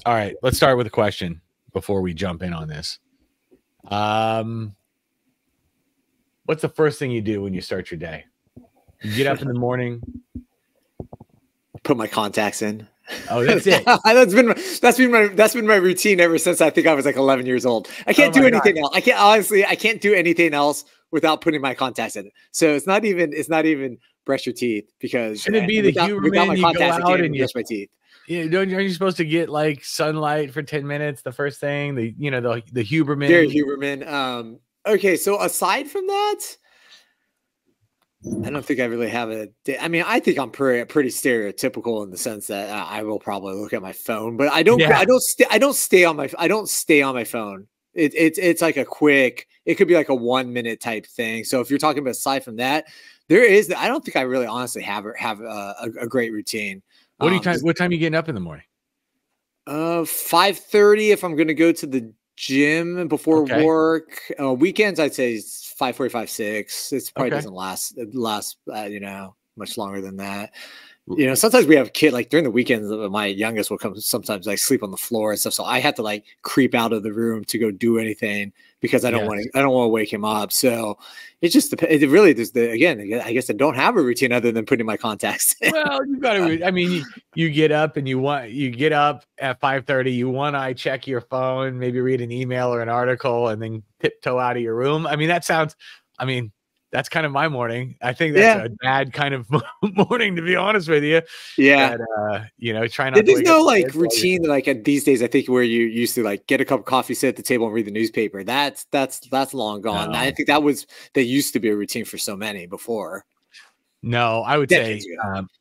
All right, let's start with a question before we jump in on this. What's the first thing you do when you start your day? You get up in the morning. Put my contacts in. Oh, that's it. that's been my routine ever since I think I was like 11 years old. I can't do anything else. I can't do anything else without putting my contacts in. So it's not even brush your teeth, because shouldn't it be the Huberman? My contacts, you go out and you brush my teeth. Yeah, aren't you supposed to get like sunlight for 10 minutes? The first thing, the Huberman. Gary Huberman. Okay, so aside from that, I don't think I really have a day. I mean, I think I'm pretty stereotypical in the sense that I will probably look at my phone, but I don't stay on my phone. It's like a quick. It could be like a 1 minute type thing. So if you're talking about aside from that, I don't think I really honestly have a great routeen. What time are you getting up in the morning? 5:30 if I'm going to go to the gym before work. Weekends, I'd say 5:45, 6. It probably doesn't last much longer than that. Sometimes we have kids, like during the weekends, my youngest will come sometimes like sleep on the floor and stuff. So I have to like creep out of the room to go do anything because I don't want to wake him up. So it just depends. It really does. I guess I don't have a routine other than putting my contacts in. Well, you got to, I mean, you get up and you get up at 5:30, you one eye check your phone, maybe read an email or an article, and then tiptoe out of your room. I mean, that's kind of my morning. I think that's a bad kind of morning, to be honest with you. Yeah. But, try not. There's no like routine like these days. I think where you used to like get a cup of coffee, sit at the table, and read the newspaper. That's long gone. No. I think that used to be a routine for so many before. No, I would say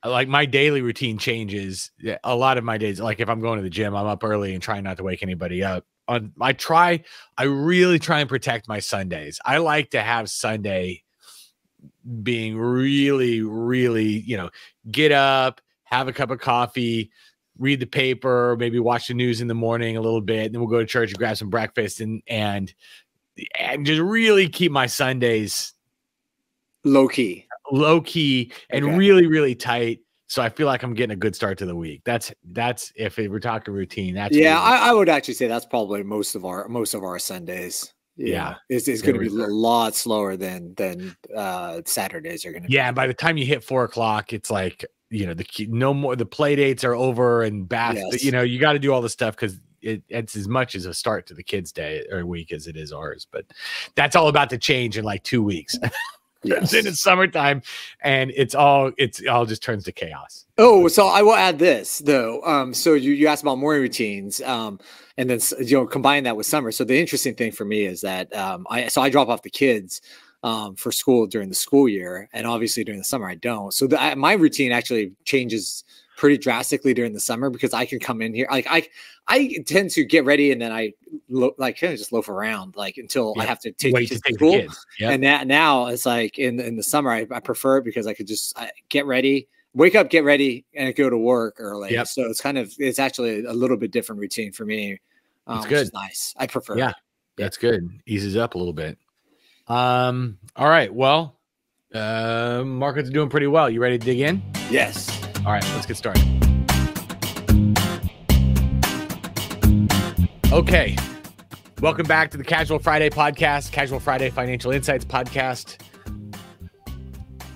like my daily routine changes. A lot of my days, like if I'm going to the gym, I'm up early and trying not to wake anybody up. I really try and protect my Sundays. I like to have Sunday being really, really, get up, have a cup of coffee, read the paper, maybe watch the news in the morning a little bit. Then we'll go to church and grab some breakfast and just really keep my Sundays low key and really, really tight. So I feel like I'm getting a good start to the week. That's if we're talking routine. I would actually say that's probably most of our Sundays. Yeah, it's going to be a lot slower than Saturdays are going to be. Yeah, by the time you hit 4 o'clock, it's like the play dates are over and bath. Yes. You got to do all the stuff because it's as much as a start to the kids' day or week as it is ours. But that's all about to change in like 2 weeks. Yes. Then it's summertime, and it's all just turns to chaos. Oh, so I will add this though. So you asked about morning routines, and then combine that with summer. So the interesting thing for me is that I drop off the kids for school during the school year, and obviously during the summer I don't. So my routine actually changes pretty drastically during the summer because I can come in here. Like I tend to get ready and then I kind of just loaf around like until I have to take the kids to school. Yep. And now it's like in the summer, I prefer it because I could just get ready, wake up, get ready, and go to work early. Yep. So it's actually a little bit different routine for me. It's good. Which is nice. I prefer it. Yeah, that's good. Eases up a little bit. All right. Well, market's doing pretty well. You ready to dig in? Yes. All right, let's get started. Okay. Welcome back to the Casual Friday podcast, Casual Friday Financial Insights podcast.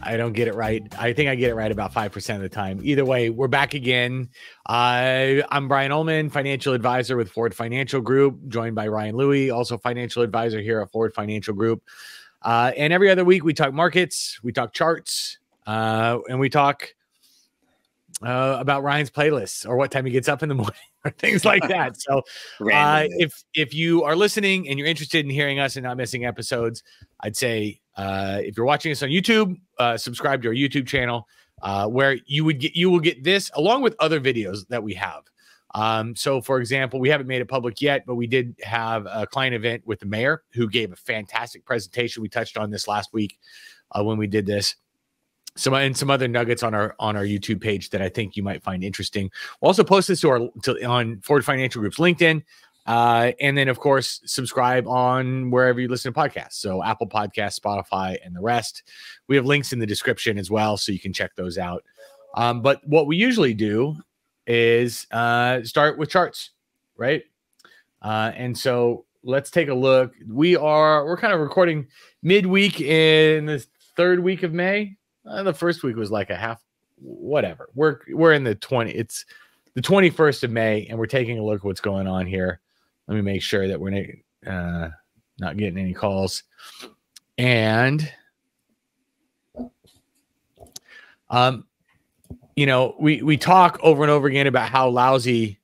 I don't get it right. I think I get it right about 5% of the time. Either way, we're back again. I'm Brian Ullman, financial advisor with Ford Financial Group, joined by Ryan Louie, also financial advisor here at Ford Financial Group. And every other week, we talk markets, we talk charts, and we talk about Ryan's playlists or what time he gets up in the morning or things like that. So if you are listening and you're interested in hearing us and not missing episodes, I'd say if you're watching us on YouTube, subscribe to our YouTube channel where you will get this along with other videos that we have. So for example, we haven't made it public yet, but we did have a client event with the mayor who gave a fantastic presentation. We touched on this last week when we did this. Some other nuggets on our YouTube page that I think you might find interesting. We'll also post this on Ford Financial Group's LinkedIn, and then of course subscribe on wherever you listen to podcasts. So Apple Podcasts, Spotify, and the rest. We have links in the description as well, so you can check those out. But what we usually do is start with charts. right? And so let's take a look. We're kind of recording midweek in the third week of May. The first week was like a half, whatever. We're in the 20. It's the 21st of May, and we're taking a look at what's going on here. Let me make sure that we're not getting any calls. And we talk over and over again about how lousy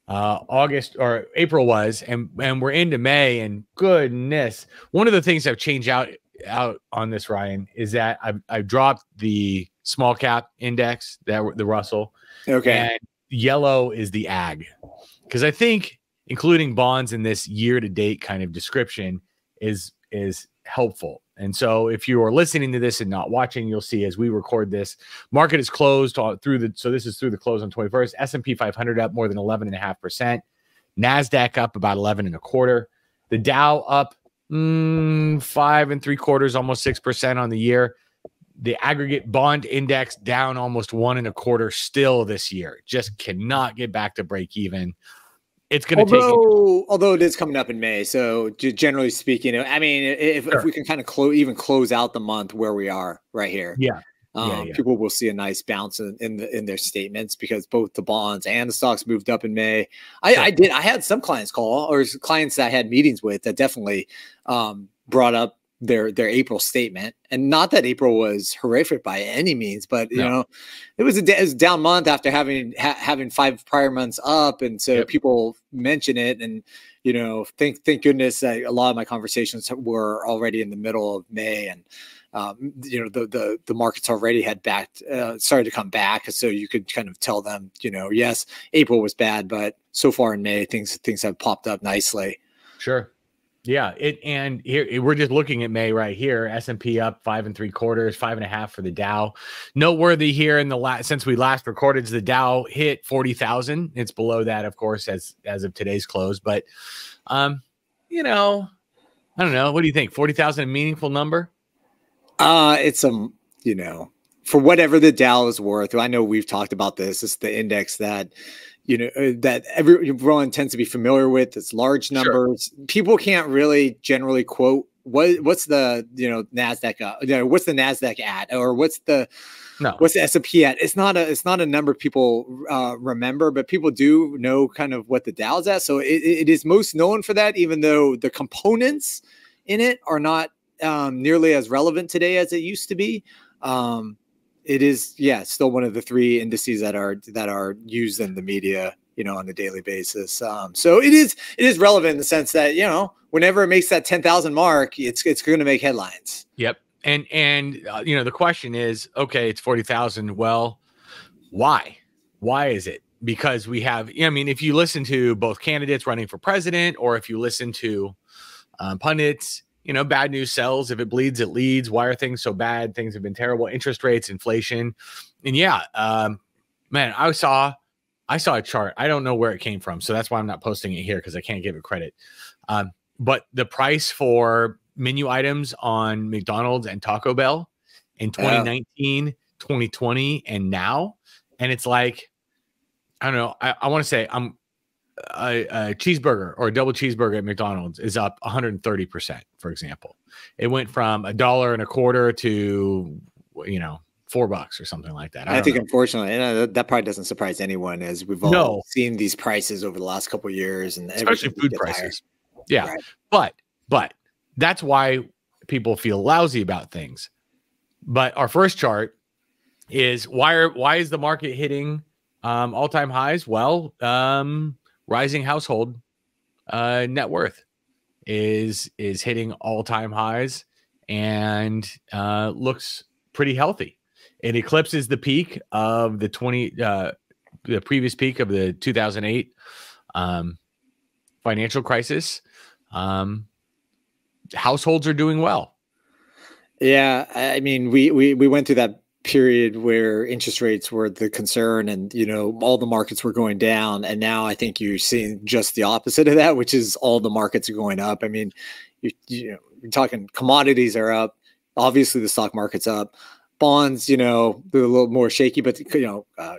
August or April was, and we're into May, and goodness, one of the things I've changed out on this, Ryan, is that I've dropped the small cap index, the Russell. Okay. And yellow is the ag, because I think including bonds in this year to date kind of description is helpful. And so if you are listening to this and not watching, you'll see as we record this, market is closed so this is through the close on 21st. S&P 500 up more than 11.5%. NASDAQ up about 11.25%. The Dow up 5 3/4, almost 6% on the year. The aggregate bond index down almost 1.25% still this year. Just cannot get back to break even. It's going to although it is coming up in May. So generally speaking, I mean, if we can kind of close out the month where we are right here, people will see a nice bounce in their statements, because both the bonds and the stocks moved up in May. I had some clients call, or clients that I had meetings with, that definitely brought up their April statement. And not that April was horrific by any means, but you know, it was a down month after having 5 prior months up. And so people mention it, and thank goodness that a lot of my conversations were already in the middle of May, and the markets already had started to come back, so you could kind of tell them, yes, April was bad, but so far in May things have popped up nicely. Sure. Yeah, and here we're just looking at May right here. S&P up 5 3/4, 5.5 for the Dow. Noteworthy here since we last recorded is the Dow hit 40,000. It's below that, of course, as of today's close. But I don't know. What do you think? 40,000 a meaningful number? It's for whatever the Dow is worth. I know we've talked about this. It's the index that that everyone tends to be familiar with. It's large numbers. Sure. People can't really generally quote what's the NASDAQ what's the NASDAQ at, or what's the S&P at. It's not a number people remember, but people do know kind of what the Dow's at. So it is most known for that, even though the components in it are not nearly as relevant today as it used to be. It is, still one of the 3 indices that are used in the media, on a daily basis. So it is relevant in the sense that, whenever it makes that 10,000 mark, it's going to make headlines. Yep. And the question is, okay, it's 40,000. Well, why? Why is it? Because we have, if you listen to both candidates running for president, or if you listen to pundits, bad news sells. If it bleeds, it leads. Why are things so bad? Things have been terrible. Interest rates, inflation. And man, I saw a chart. I don't know where it came from, so that's why I'm not posting it here, because I can't give it credit. But the price for menu items on McDonald's and Taco Bell in 2019, 2020, and now, and it's like, I don't know. I want to say a cheeseburger or a double cheeseburger at McDonald's is up 130%, for example. It went from $1.25 to, $4 or something like that. I think, unfortunately, that probably doesn't surprise anyone, as we've all seen these prices over the last couple of years, and especially food prices. Higher. Yeah. Right. But that's why people feel lousy about things. But our first chart is why is the market hitting all-time highs? Well, rising household net worth is hitting all-time highs, and looks pretty healthy. It eclipses the peak of the previous peak of the 2008 financial crisis. Households are doing well. Yeah, I mean, we went through that period where interest rates were the concern, and all the markets were going down, and now I think you're seeing just the opposite of that, which is all the markets are going up. I mean, you're talking commodities are up, obviously the stock market's up, bonds, they're a little more shaky, but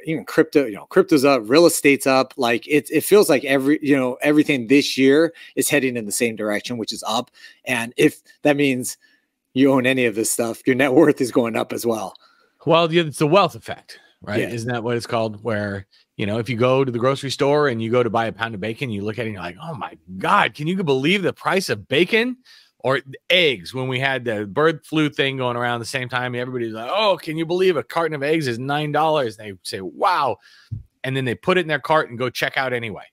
even crypto, crypto's up, real estate's up. Like it feels like everything this year is heading in the same direction, which is up. And if that means you own any of this stuff, your net worth is going up as well. Well, it's the wealth effect, right? Yeah. Isn't that what it's called? Where, if you go to the grocery store and you go to buy a pound of bacon, you look at it and you're like, oh my God, can you believe the price of bacon? Or eggs, when we had the bird flu thing going around the same time, everybody's like, oh, can you believe a carton of eggs is $9? And they say, wow. And then they put it in their cart and go check out anyway.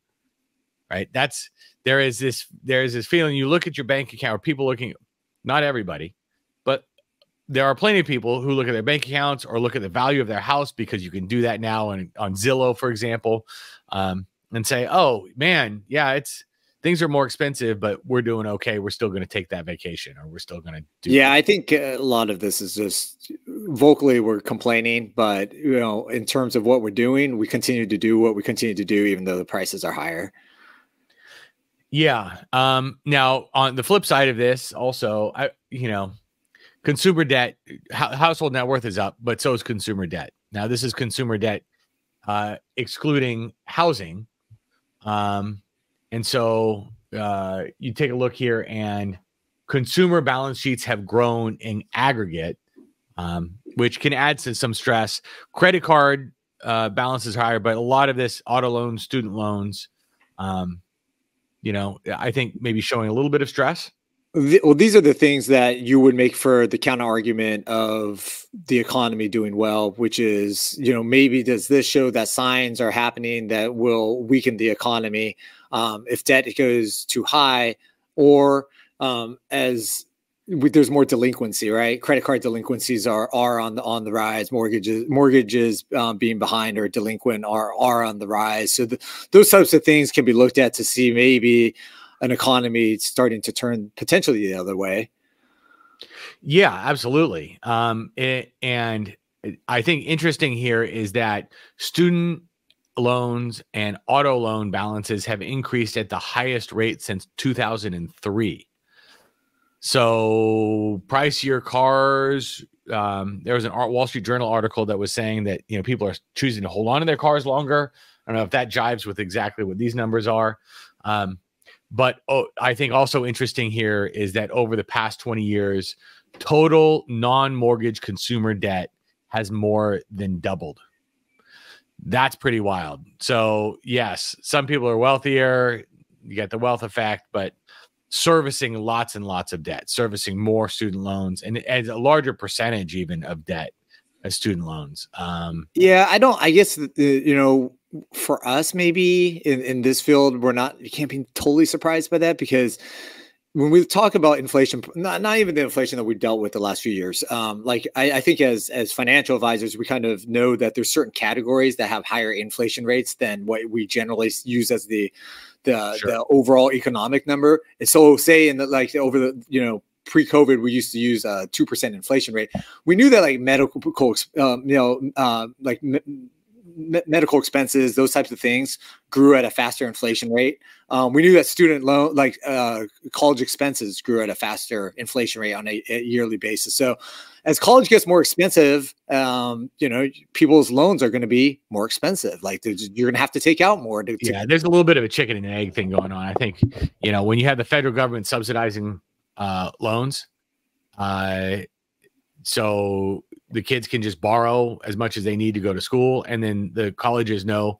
Right. There is this feeling. You look at your bank account, or people looking, not everybody, but there are plenty of people who look at their bank accounts or look at the value of their house, because you can do that now on Zillow, for example, and say, oh man, yeah, things are more expensive, but we're doing okay. We're still going to take that vacation, or we're still going to do. Yeah, I think a lot of this is just vocally we're complaining, but in terms of what we're doing, we continue to do what we continue to do, even though the prices are higher. Yeah. Now on the flip side of this, also, consumer debt, household net worth is up, but so is consumer debt. Now this is consumer debt, excluding housing. And so you take a look here, and consumer balance sheets have grown in aggregate, which can add to some stress. Credit card balance is higher, but a lot of this, auto loans, student loans, I think maybe showing a little bit of stress. Well, these are the things that you would make for the counter argument of the economy doing well, which is, maybe does this show that signs are happening that will weaken the economy if debt goes too high, or as there's more delinquency, right? Credit card delinquencies are on the rise. Mortgages being behind or delinquent are on the rise. So those types of things can be looked at to see maybe an economy starting to turn potentially the other way. Yeah, absolutely. And I think interesting here is that student loans and auto loan balances have increased at the highest rate since 2003. So price your cars. There was an Wall Street Journal article that was saying that, people are choosing to hold on to their cars longer. I don't know if that jives with exactly what these numbers are. But I think also interesting here is that over the past 20 years, total non-mortgage consumer debt has more than doubled. That's pretty wild. So yes, some people are wealthier. You get the wealth effect, but servicing lots and lots of debt, servicing more student loans, and a larger percentage even of debt as student loans. Yeah, I guess, for us, maybe in this field, you can't be totally surprised by that, because when we talk about inflation, not even the inflation that we dealt with the last few years, I think as financial advisors, we kind of know that there's certain categories that have higher inflation rates than what we generally use as the overall economic number. And so say over the, pre-COVID, we used to use a 2% inflation rate. We knew that medical expenses, those types of things grew at a faster inflation rate. We knew that student loan, college expenses grew at a faster inflation rate on a yearly basis. So as college gets more expensive, people's loans are going to be more expensive. You're going to have to take out more. Yeah, there's a little bit of a chicken and egg thing going on. I think, when you have the federal government subsidizing loans, so the kids can just borrow as much as they need to go to school. And then the colleges know,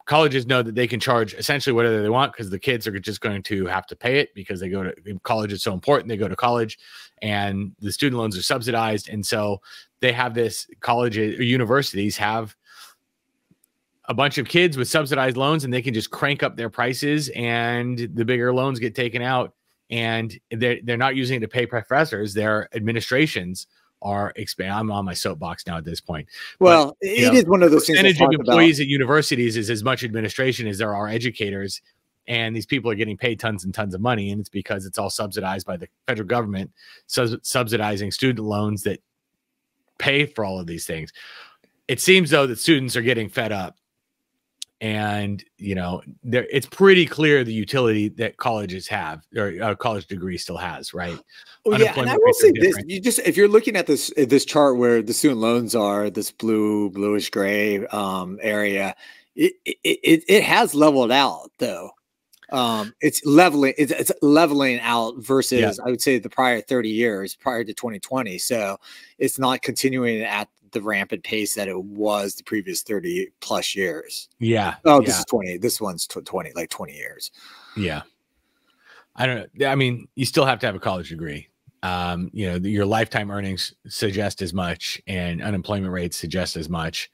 colleges know that they can charge essentially whatever they want, because the kids are just going to have to pay it, because they go to college. It's so important. They go to college, and the student loans are subsidized. And so they have this, colleges or universities have a bunch of kids with subsidized loans, and they can just crank up their prices, and the bigger loans get taken out. And they're not using it to pay professors. Their administrations are expanding. I'm on my soapbox now at this point. Well, it is one of those things. Percentage of employees at universities is as much administration as there are educators, and these people are getting paid tons and tons of money, and it's because it's all subsidized by the federal government, subsidizing student loans that pay for all of these things. It seems though that students are getting fed up, And, you know, it's pretty clear the utility that colleges have, or a college degree still has, right? Oh yeah, and I will say this: if you're looking at this chart where the student loans are this bluish gray area, it has leveled out though. It's leveling out versus I would say the prior 30 years prior to 2020. So it's not continuing at the rampant pace that it was the previous 30 plus years. Yeah. Oh, this is 20. This one's 20, like 20 years. Yeah. I don't know. I mean, you still have to have a college degree. You know, your lifetime earnings suggest as much and unemployment rates suggest as much.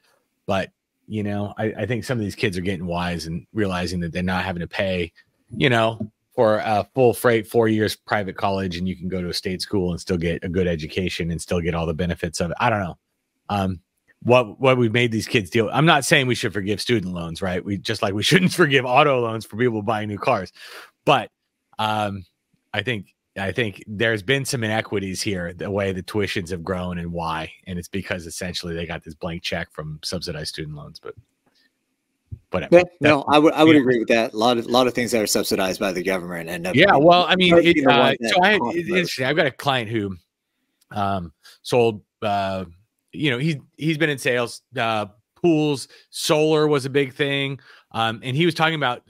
But, you know, I think some of these kids are getting wise and realizing that they're not having to pay, you know, for a full freight 4 years private college, and you can go to a state school and still get a good education and still get all the benefits of it. I don't know. What we've made these kids deal. I'm not saying we should forgive student loans, right? We just like we shouldn't forgive auto loans for people buying new cars. But I think there's been some inequities here, the way the tuitions have grown and why. And it's because essentially they got this blank check from subsidized student loans. But whatever. Yeah, no, I would agree with that. A lot of things that are subsidized by the government. And well, I mean, it's interesting. I've got a client who sold you know, he's been in sales, pools, solar was a big thing. And he was talking about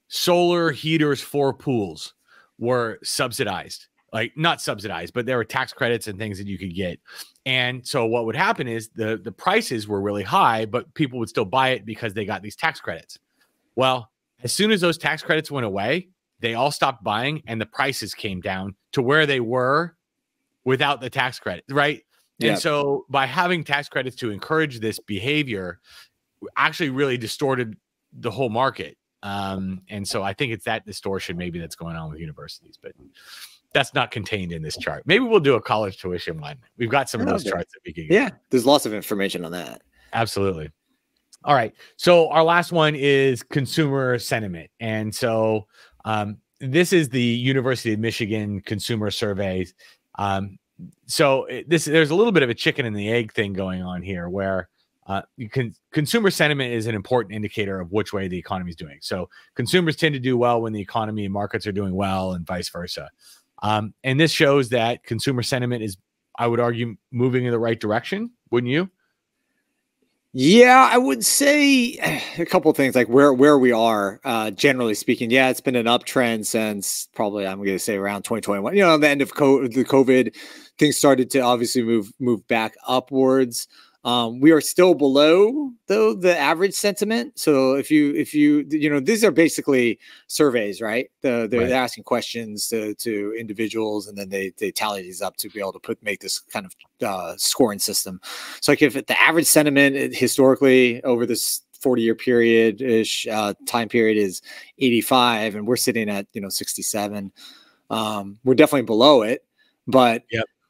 solar heaters for pools were subsidized, like not subsidized, but there were tax credits and things that you could get. And so what would happen is the prices were really high, but people would still buy it because they got these tax credits. Well, as soon as those tax credits went away, they all stopped buying and the prices came down to where they were without the tax credit, right? And so by having tax credits to encourage this behavior actually really distorted the whole market. And so I think it's that distortion maybe that's going on with universities, but that's not contained in this chart. Maybe we'll do a college tuition one. We've got some of those charts that we can get. Yeah, there's lots of information on that. Absolutely. All right. So our last one is consumer sentiment. And so this is the University of Michigan Consumer Surveys. So there's a little bit of a chicken and the egg thing going on here, where consumer sentiment is an important indicator of which way the economy is doing. So consumers tend to do well when the economy and markets are doing well, and vice versa. And this shows that consumer sentiment is, I would argue, moving in the right direction. Wouldn't you? Yeah, I would say a couple of things, like where we are, generally speaking. Yeah, it's been an uptrend since probably, I'm going to say, around 2021. You know, the end of the COVID, things started to obviously move back upwards. We are still below though the average sentiment. So if you know, these are basically surveys, right? They're asking questions to individuals, and then they tally these up to be able to make this kind of scoring system. So like if the average sentiment historically over this 40-year period ish time period is 85, and we're sitting at 67, we're definitely below it, but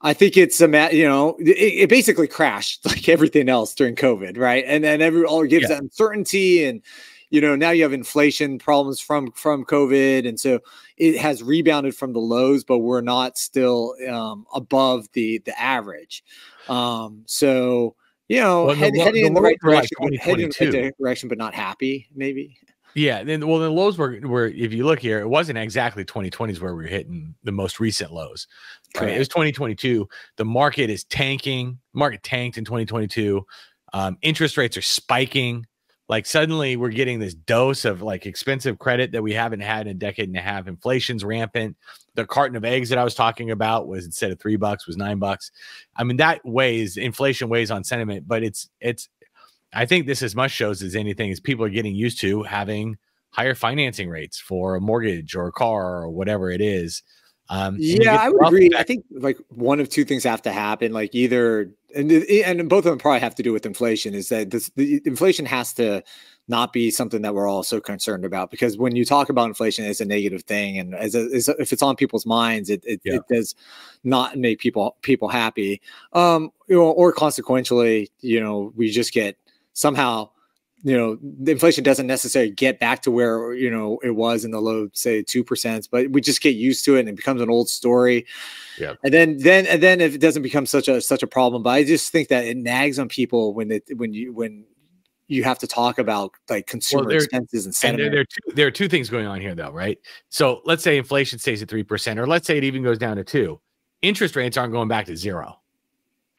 I think it's it basically crashed like everything else during COVID, right? And then all gives that uncertainty, and now you have inflation problems from COVID, and so it has rebounded from the lows, but we're not still above the average. So heading in the right direction, but not happy, maybe. Yeah, then the lows were if you look here, it wasn't exactly 2020s where we were hitting the most recent lows. Right? It was 2022. The market is tanking. Market tanked in 2022. Interest rates are spiking. Like suddenly we're getting this dose of like expensive credit that we haven't had in a decade and a half. Inflation's rampant. The carton of eggs that I was talking about was, instead of $3, was $9. I mean, inflation weighs on sentiment, but I think this as much shows as anything is people are getting used to having higher financing rates for a mortgage or a car or whatever it is. Yeah, I would agree. I think like one of two things have to happen, like either, and both of them probably have to do with inflation, is that the inflation has to not be something that we're all so concerned about, because when you talk about inflation, it's a negative thing. And if it's on people's minds, it does not make people happy. Or consequentially, we just get somehow, the inflation doesn't necessarily get back to where, it was in the low, say 2%, but we just get used to it and it becomes an old story. Yeah. And then if it doesn't become such a problem, but I just think that it nags on people when you have to talk about like consumer expenses and sentiment. And there are two things going on here, though, right? So let's say inflation stays at 3%, or let's say it even goes down to 2%. Interest rates aren't going back to 0.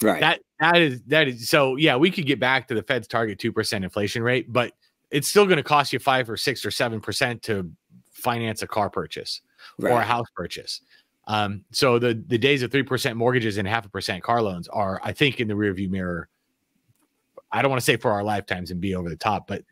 Right. That is so. Yeah, we could get back to the Fed's target 2% inflation rate, but it's still going to cost you 5 or 6 or 7% to finance a car purchase or a house purchase. So the days of 3% mortgages and 0.5% car loans are, I think, in the rearview mirror. I don't want to say for our lifetimes and be over the top, but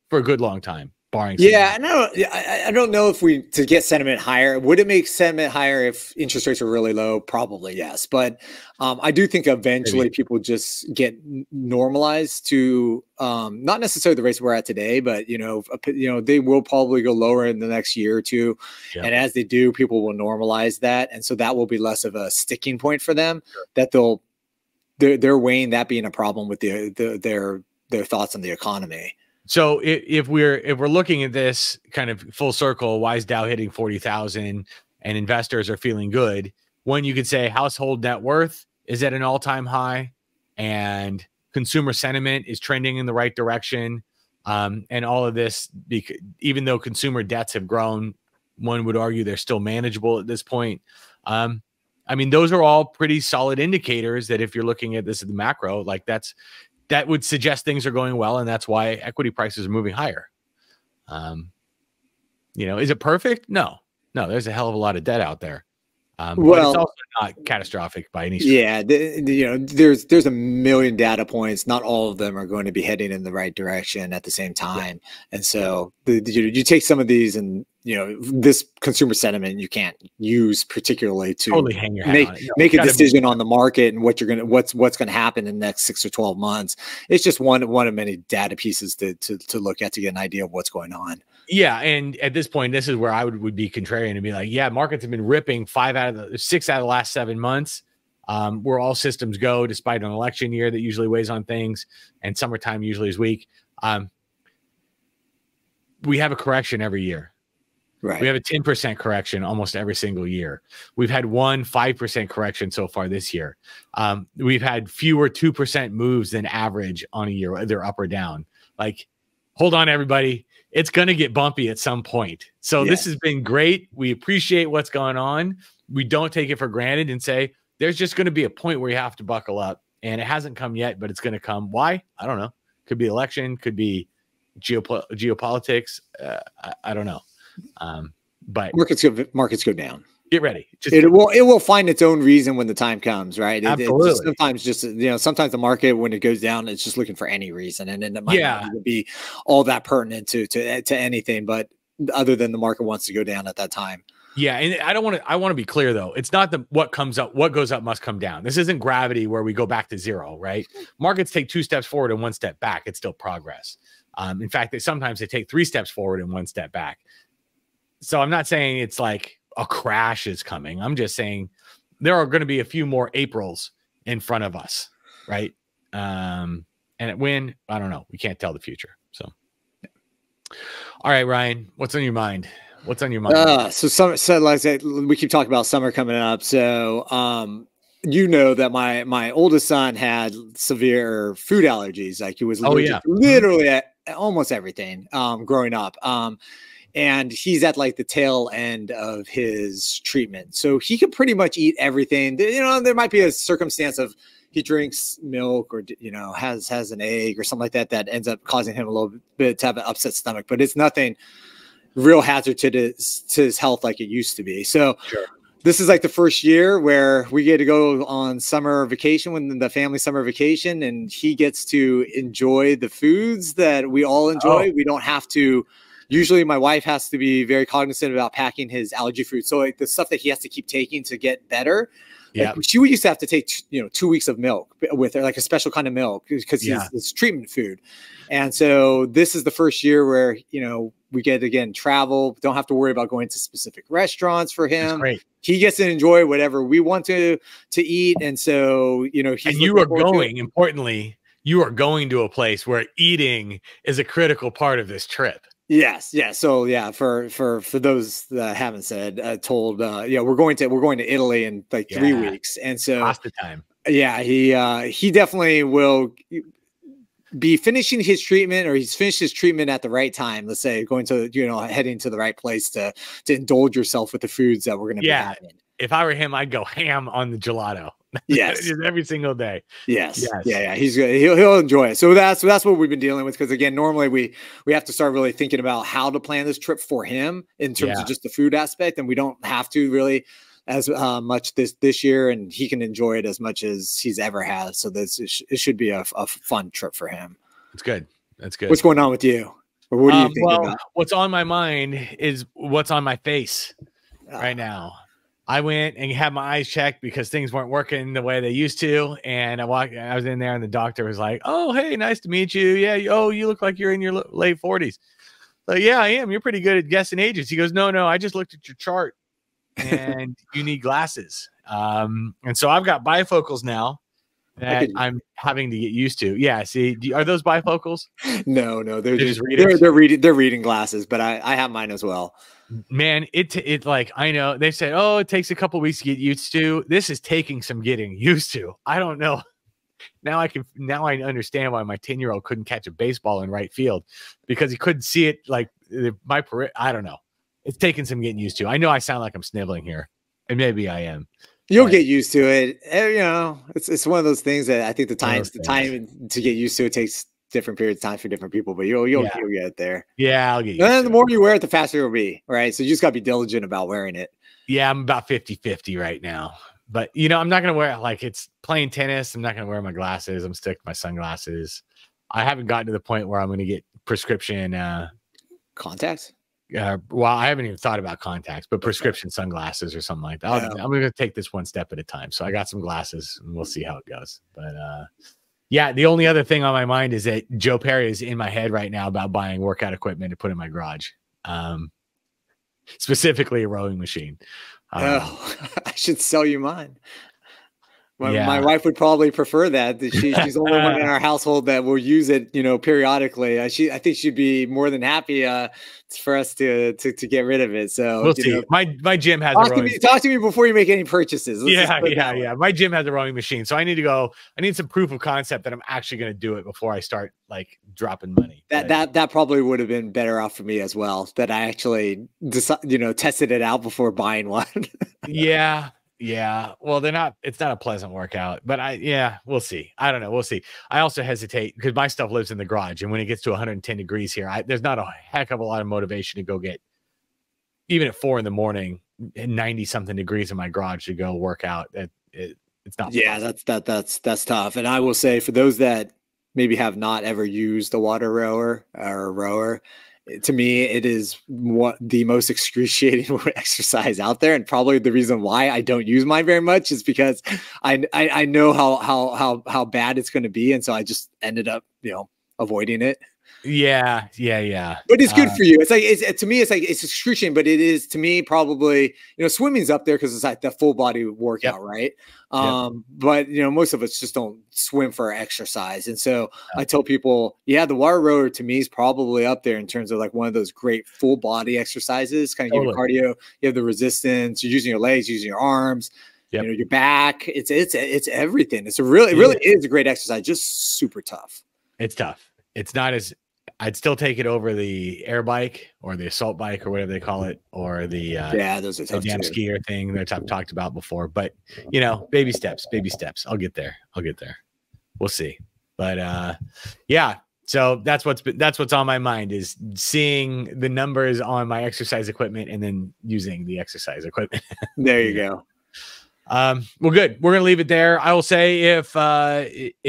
for a good long time, barring. Yeah, and I don't know if to get sentiment higher, would it make sentiment higher if interest rates are really low? Probably yes, but I do think eventually people just get normalized to not necessarily the rates we're at today, but they will probably go lower in the next year or two, and as they do, people will normalize that, and so that will be less of a sticking point for them. That they're weighing that being a problem with their thoughts on the economy. So if we're looking at this kind of full circle, why is Dow hitting 40,000 and investors are feeling good? One, you could say household net worth is at an all-time high and consumer sentiment is trending in the right direction. And all of this, even though consumer debts have grown, one would argue they're still manageable at this point. I mean, those are all pretty solid indicators that if you're looking at this at the macro, like that would suggest things are going well, and that's why equity prices are moving higher. Is it perfect? No, there's a hell of a lot of debt out there. Well, it's also not catastrophic by any stretch. Yeah, there's a million data points. Not all of them are going to be heading in the right direction at the same time. And so you take some of these, and this consumer sentiment you can't use particularly to totally hang your hat make a decision on the market and what's going to happen in the next 6 or 12 months. It's just one of many data pieces to look at to get an idea of what's going on. Yeah, and at this point, this is where I would be contrarian and be like, yeah, markets have been ripping 6 out of the last 7 months. Where all systems go, despite an election year that usually weighs on things, and summertime usually is weak. We have a correction every year. Right. We have a 10% correction almost every single year. We've had 5% correction so far this year. We've had fewer 2% moves than average on a year, either up or down. Like, hold on, everybody. It's going to get bumpy at some point. So This has been great. We appreciate what's going on. We don't take it for granted and say, there's just going to be a point where you have to buckle up. And it hasn't come yet, but it's going to come. Why? I don't know. Could be election, could be geopolitics. I don't know. But markets go down. Get ready. It will find its own reason when the time comes, right? Absolutely. Sometimes the market, when it goes down, it's just looking for any reason, and then it might not even be all that pertinent to anything, but other than the market wants to go down at that time. Yeah, and I want to be clear though. It's not what goes up must come down. This isn't gravity where we go back to zero, right? Markets take 2 steps forward and 1 step back. It's still progress. In fact, sometimes they take 3 steps forward and 1 step back. So I'm not saying it's like a crash is coming. I'm just saying there are going to be a few more Aprils in front of us, right? And when, I don't know. We can't tell the future. So, all right, Ryan, what's on your mind? What's on your mind? So like we keep talking about summer coming up. So, that my oldest son had severe food allergies. Like he was allergic to literally almost everything growing up. And he's at like the tail end of his treatment. So he could pretty much eat everything. There might be a circumstance of he drinks milk or, has an egg or something like that ends up causing him a little bit to have an upset stomach, but it's nothing real hazard to his health like it used to be. So this is like the first year where we get to go on summer vacation, when the family summer vacation, and he gets to enjoy the foods that we all enjoy. We don't have to. Usually my wife has to be very cognizant about packing his allergy food. So like the stuff that he has to keep taking to get better. Yeah. Like she used to have to take, 2 weeks of milk with her, like a special kind of milk, because it's treatment food. And so this is the first year where, we get, again, travel, don't have to worry about going to specific restaurants for him. That's great. He gets to enjoy whatever we want to eat. And so, importantly, you are going to a place where eating is a critical part of this trip. Yes. Yeah. So for those that haven't told, we're going to Italy in like 3 weeks. And so pasta time. Yeah, he definitely will. be finishing his treatment, or he's finished his treatment at the right time. Let's say going to, heading to the right place to indulge yourself with the foods that we're going to be having. If I were him, I'd go ham on the gelato. Yes. Every single day. Yes. Yeah. He's good. He'll enjoy it. So that's what we've been dealing with. Cause again, normally we have to start really thinking about how to plan this trip for him in terms of just the food aspect. And we don't have to really as much this year, and he can enjoy it as much as he's ever has. So it should be a fun trip for him. It's good. That's good. What's going on with you? Or what do you think about? What's on my mind is what's on my face right now. I went and had my eyes checked because things weren't working the way they used to. And I was in there and the doctor was like, "Oh, hey, nice to meet you. Yeah. You look like you're in your late 40s. So yeah, I am. You're pretty good at guessing ages." He goes, No, I just looked at your chart and you need glasses. And so I've got bifocals now that I'm having to get used to. Yeah. See, are those bifocals? No, they're just readers. They're reading glasses, but I have mine as well. Man, it like, I know they said, oh, it takes a couple weeks to get used to. This is taking some getting used to. I don't know. Now I understand why my 10-year-old couldn't catch a baseball in right field, because he couldn't see it. Like I don't know. It's taking some getting used to. I know I sound like I'm sniveling here, and maybe I am. You'll get used to it. It's one of those things that I think the time to get used to it takes different periods of time for different people, but you'll get there. Yeah, I'll get used to it. The more you wear it, the faster it'll be, right? So you just got to be diligent about wearing it. Yeah, I'm about 50-50 right now. But, I'm not going to wear it like it's playing tennis. I'm not going to wear my glasses. I'm sticking my sunglasses. I haven't gotten to the point where I'm going to get prescription contacts. Well, I haven't even thought about contacts, but prescription sunglasses or something like that. I'm going to take this one step at a time. So I got some glasses and we'll see how it goes. But yeah, the only other thing on my mind is that Joe Perry is in my head right now about buying workout equipment to put in my garage, specifically a rowing machine. I should sell you mine. My wife would probably prefer that. She's the only one in our household that will use it, periodically. I think she'd be more than happy for us to get rid of it. So we'll see. My gym has talk to me before you make any purchases. Yeah. My gym has a rowing machine, so I need some proof of concept that I'm actually going to do it before I start like dropping money. That probably would have been better off for me as well. That I actually tested it out before buying one. Yeah. Well, it's not a pleasant workout, but we'll see. I don't know. We'll see. I also hesitate because my stuff lives in the garage. And when it gets to 110 degrees here, there's not a heck of a lot of motivation to go get, even at 4 a.m, 90 something degrees in my garage to go work out. It's not. Yeah, that's tough. And I will say, for those that maybe have not ever used a water rower or a rower, to me, it is the most excruciating exercise out there, and probably the reason why I don't use mine very much is because I know how bad it's going to be, and so I just ended up avoiding it. Yeah. But it's good for you. To me, it's excruciating, but it is, to me, probably, swimming's up there because it's like the full body workout, right? But most of us just don't swim for exercise. And so I tell people, the water rower to me is probably up there in terms of like one of those great full body exercises, kind of give you cardio. You have the resistance, you're using your legs, using your arms, your back. It's everything. It really is a great exercise, just super tough. It's tough. It's not as, I'd still take it over the air bike or the assault bike or whatever they call it, or the those are tough damn skier thing that I've talked about before. But baby steps. I'll get there. We'll see. But so that's what's on my mind, is seeing the numbers on my exercise equipment and then using the exercise equipment. There you go. Well, good. We're going to leave it there. I will say, if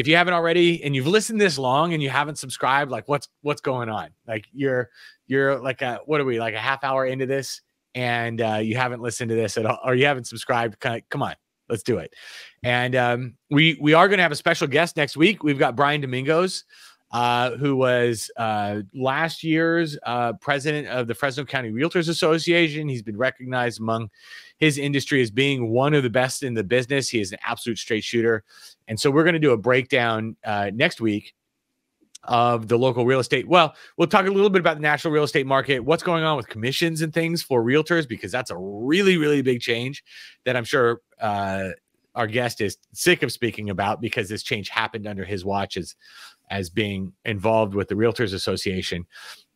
you haven't already and you've listened this long and you haven't subscribed, like what's going on? Like you're like what are we, like a half hour into this and you haven't listened to this at all, or you haven't subscribed. Come on, let's do it. And we are going to have a special guest next week. We've got Brian Domingos, who was last year's president of the Fresno County Realtors Association. He's been recognized among his industry as being one of the best in the business. He is an absolute straight shooter. And so we're going to do a breakdown next week of the local real estate. Well, we'll talk a little bit about the national real estate market, what's going on with commissions and things for realtors, because that's a really, really big change that I'm sure our guest is sick of speaking about, because this change happened under his watch as being involved with the Realtors Association.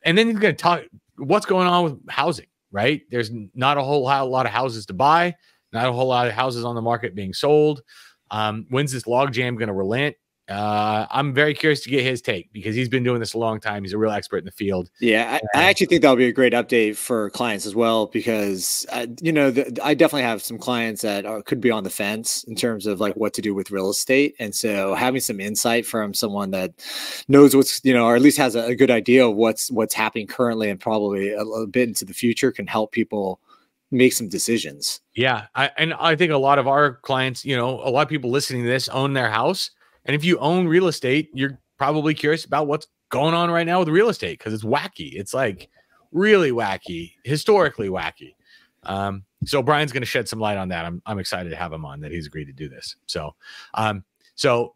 And then he's going to talk what's going on with housing, right? There's not a whole lot of houses to buy, not a whole lot of houses on the market being sold. When's this logjam going to relent? I'm very curious to get his take because he's been doing this a long time. He's a real expert in the field. Yeah, I actually think that'll be a great update for clients as well, because you know, I definitely have some clients that could be on the fence in terms of like what to do with real estate, and so having some insight from someone that knows what's, you know, or at least has a good idea of what's happening currently and probably a little bit into the future can help people make some decisions. Yeah, I think a lot of our clients, you know, a lot of people listening to this own their house. And if you own real estate, you're probably curious about what's going on right now with real estate because it's wacky. It's like really wacky, historically wacky. So Brian's going to shed some light on that. I'm excited to have him on, that he's agreed to do this. So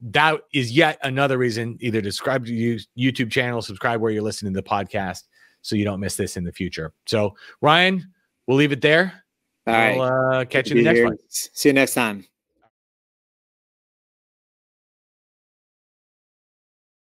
that is yet another reason either to subscribe to YouTube channel, subscribe where you're listening to the podcast so you don't miss this in the future. So Ryan, we'll leave it there. All right. I'll catch you in the next one. See you next time.